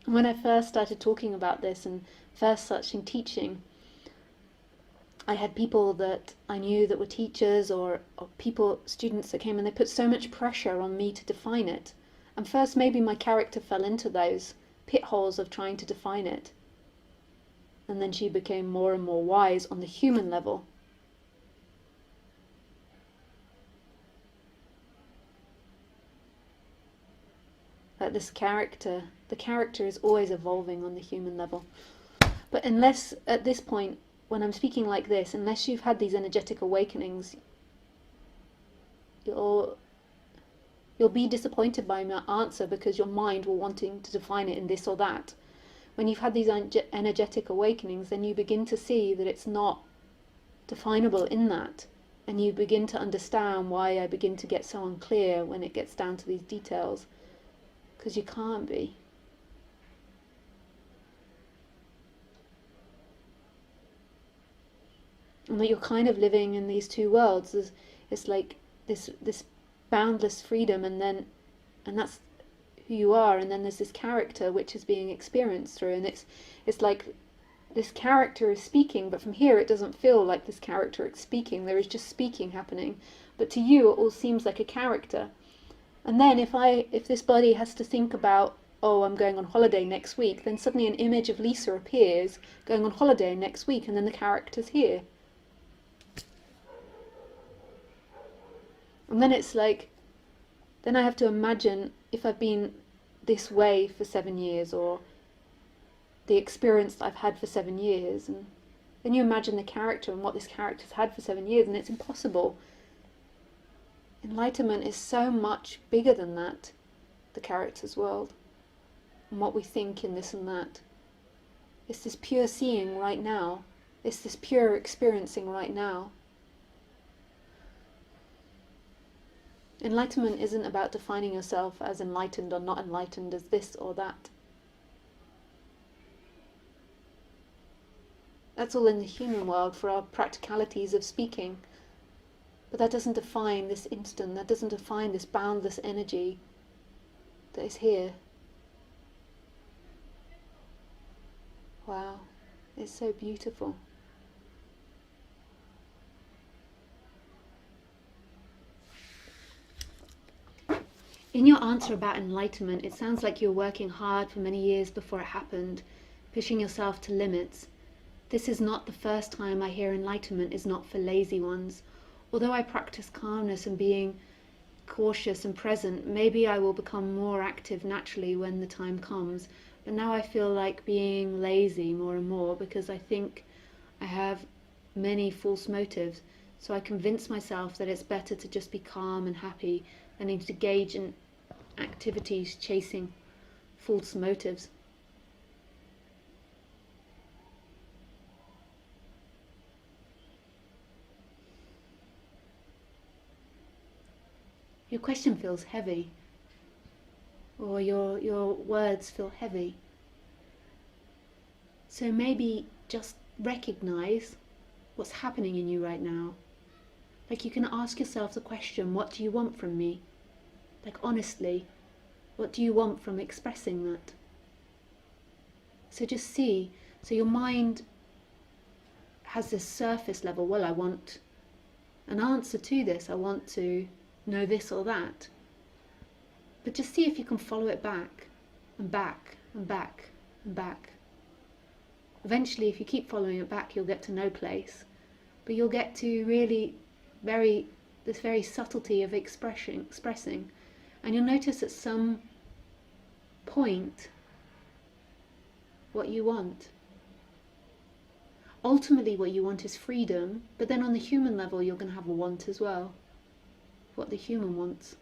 When I first started talking about this and first started teaching, I had people that I knew that were teachers or people, students that came, and they put so much pressure on me to define it. And first maybe my character fell into those pit holes of trying to define it. And then she became more and more wise on the human level. That this character, the character is always evolving on the human level. But unless, at this point, when I'm speaking like this, unless you've had these energetic awakenings, you'll be disappointed by my answer because your mind will wanting to define it in this or that. When you've had these energetic awakenings, then you begin to see that it's not definable in that. And you begin to understand why I begin to get so unclear when it gets down to these details. Because you can't be. And that you're kind of living in these two worlds. It's like this boundless freedom, and that's who you are, and then there's this character which is being experienced through, and it's like this character is speaking, but from here it doesn't feel like this character is speaking. There is just speaking happening, but to you it all seems like a character. And then if this body has to think about, oh, I'm going on holiday next week, then suddenly an image of Lisa appears going on holiday next week, and then the character's here. And then it's like, then I have to imagine if I've been this way for 7 years, or the experience that I've had for 7 years, and then you imagine the character and what this character's had for 7 years, and it's impossible. Enlightenment is so much bigger than that, the character's world, and what we think in this and that. It's this pure seeing right now. It's this pure experiencing right now. Enlightenment isn't about defining yourself as enlightened or not enlightened, as this or that. That's all in the human world for our practicalities of speaking. But that doesn't define this instant, that doesn't define this boundless energy that is here. Wow, it's so beautiful. In your answer about enlightenment, it sounds like you're working hard for many years before it happened, pushing yourself to limits. This is not the first time I hear enlightenment is not for lazy ones. Although I practice calmness and being cautious and present, maybe I will become more active naturally when the time comes. But now I feel like being lazy more and more because I think I have many false motives. So I convince myself that it's better to just be calm and happy than to engage in activities chasing false motives. Your question feels heavy, or your words feel heavy. So maybe just recognize what's happening in you right now. Like you can ask yourself the question, what do you want from me? Like honestly, what do you want from expressing that? So just see, so your mind has this surface level, well, I want an answer to this, I want to know this or that. But just see if you can follow it back and back and back and back. Eventually, if you keep following it back, you'll get to no place. But you'll get to really this very subtlety of expressing. And you'll notice at some point what you want. Ultimately, what you want is freedom, but then on the human level, you're going to have a want as well. What the human wants.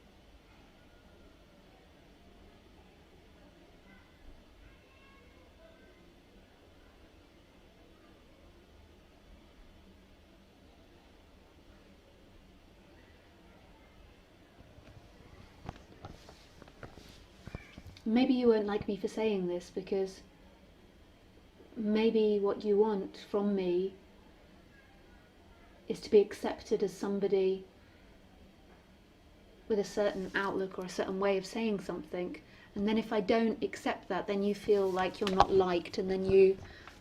Maybe you won't like me for saying this, because maybe what you want from me is to be accepted as somebody with a certain outlook or a certain way of saying something, and then if I don't accept that, then you feel like you're not liked, and then you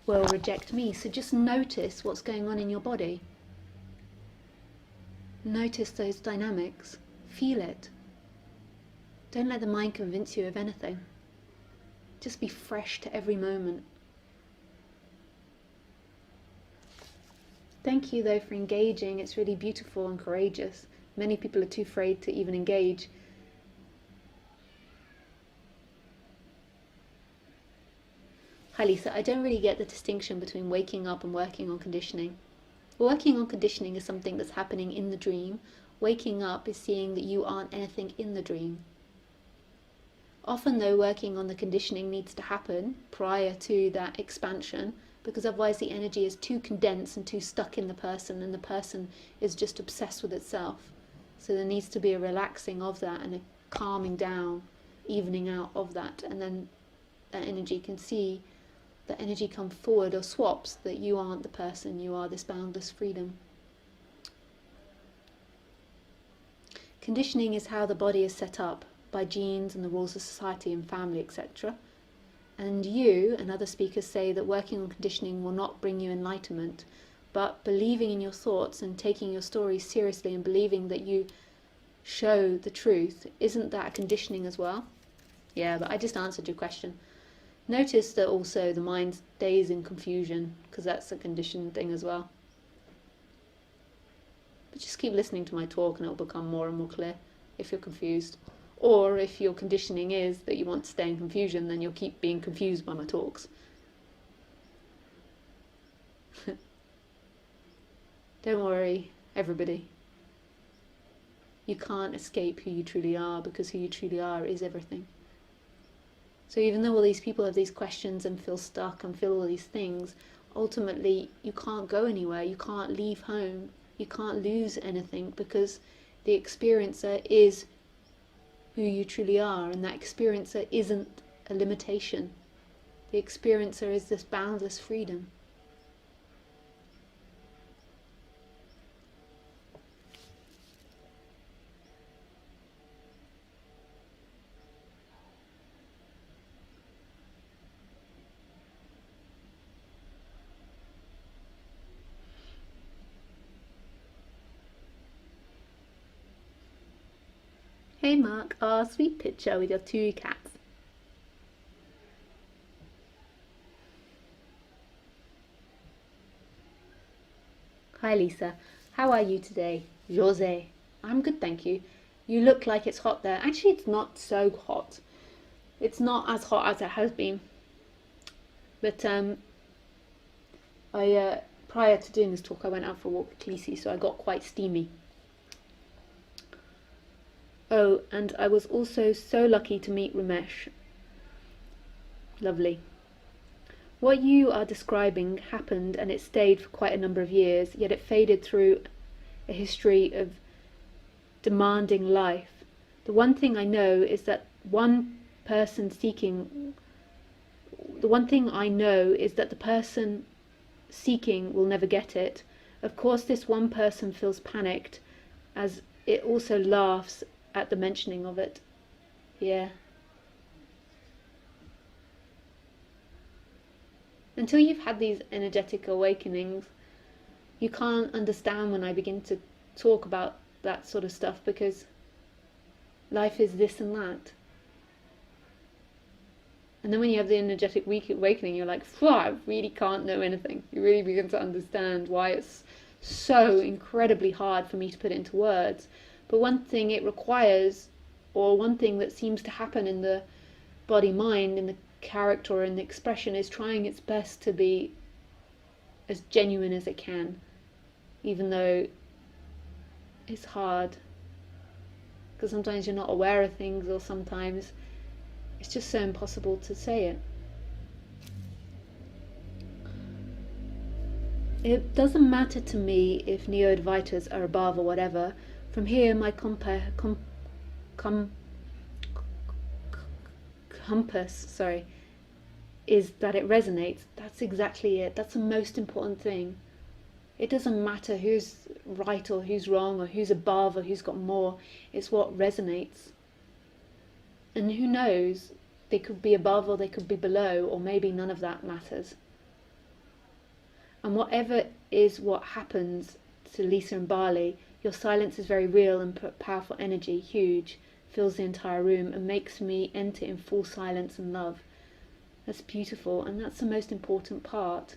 will reject me. So just notice what's going on in your body. Notice those dynamics. Feel it. Don't let the mind convince you of anything. Just be fresh to every moment. Thank you though for engaging. It's really beautiful and courageous. Many people are too afraid to even engage. Hi Lisa, I don't really get the distinction between waking up and working on conditioning. Working on conditioning is something that's happening in the dream. Waking up is seeing that you aren't anything in the dream. Often though, working on the conditioning needs to happen prior to that expansion, because otherwise the energy is too condensed and too stuck in the person, and the person is just obsessed with itself. So there needs to be a relaxing of that and a calming down, evening out of that, and then that energy can see that energy come forward or swaps, that you aren't the person, you are this boundless freedom. Conditioning is how the body is set up by genes and the rules of society and family, etc. And you and other speakers say that working on conditioning will not bring you enlightenment, but believing in your thoughts and taking your stories seriously and believing that you show the truth, isn't that a conditioning as well? Yeah, but I just answered your question. Notice that also the mind stays in confusion, because that's a conditioned thing as well. But just keep listening to my talk and it'll become more and more clear if you're confused. Or if your conditioning is that you want to stay in confusion, then you'll keep being confused by my talks. Don't worry, everybody. You can't escape who you truly are, because who you truly are is everything. So even though all these people have these questions and feel stuck and feel all these things, ultimately you can't go anywhere, you can't leave home, you can't lose anything, because the experiencer is who you truly are, and that experiencer isn't a limitation. The experiencer is this boundless freedom. Hey Mark, our sweet picture with your 2 cats. Hi Lisa, how are you today? Jose. I'm good, thank you. You look like it's hot there. Actually, it's not so hot. It's not as hot as it has been. But prior to doing this talk, I went out for a walk with Khaleesi, so I got quite steamy. Oh, and I was also so lucky to meet Ramesh. Lovely. What you are describing happened, and it stayed for quite a number of years, yet it faded through a history of demanding life. The one thing I know is that the person seeking will never get it. Of course, this one person feels panicked, as it also laughs at the mentioning of it. Yeah. Until you've had these energetic awakenings, you can't understand when I begin to talk about that sort of stuff, because life is this and that. And then when you have the energetic awakening, you're like, I really can't know anything. You really begin to understand why it's so incredibly hard for me to put it into words. But one thing it requires, or one thing that seems to happen in the body-mind, in the character or in the expression, is trying its best to be as genuine as it can, even though it's hard. Because sometimes you're not aware of things, or sometimes it's just so impossible to say it. It doesn't matter to me if Neo-Advaitas are above or whatever. From here, my compass, is that it resonates. That's exactly it. That's the most important thing. It doesn't matter who's right or who's wrong or who's above or who's got more. It's what resonates. And who knows, they could be above or they could be below, or maybe none of that matters. And whatever is what happens to Lisa and Bali, your silence is very real and powerful energy, huge, fills the entire room and makes me enter in full silence and love. That's beautiful, and that's the most important part.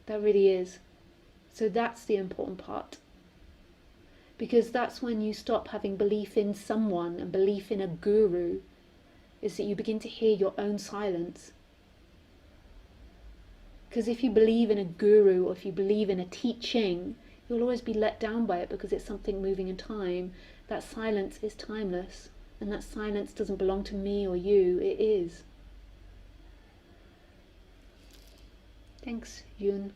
That really is. So that's the important part. Because that's when you stop having belief in someone and belief in a guru, is that you begin to hear your own silence. Because if you believe in a guru or if you believe in a teaching, you'll always be let down by it because it's something moving in time. That silence is timeless, and that silence doesn't belong to me or you, it is. Thanks, Yun.